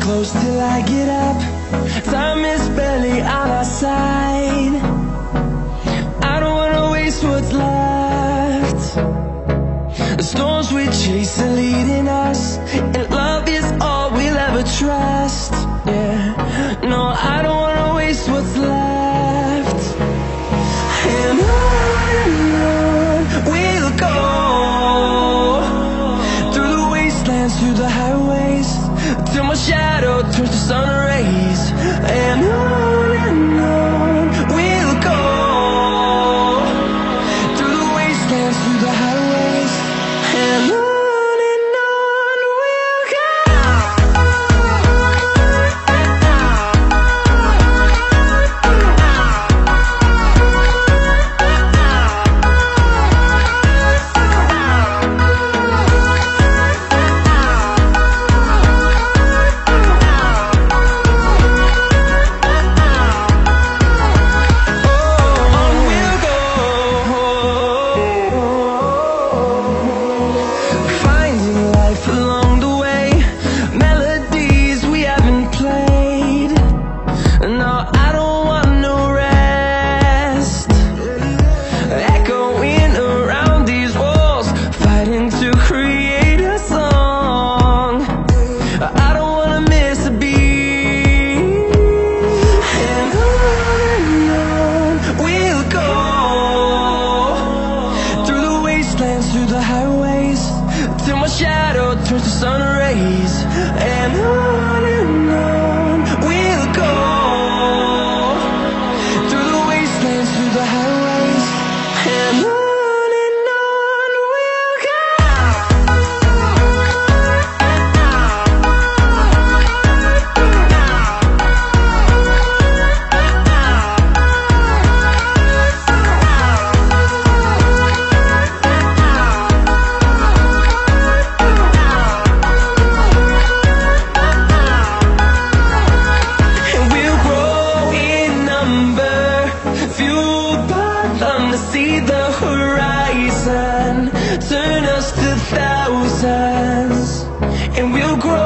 close till I get up. Time is barely on our side. I don't wanna waste what's left. The storms we chase are leading us, and love is all we'll ever trust. Yeah, no, I don't wanna waste what's left. And on we'll go, through the wastelands, through the highways, till my shadow turns to sun rays. And on we'll go, through the wastelands, through the highways, and on we'll go. Through the highways, till my shadow turns to sun rays. And on we'll go, through the wastelands, through the highways, and on we'll go. See the horizon turn us to thousands, and we'll grow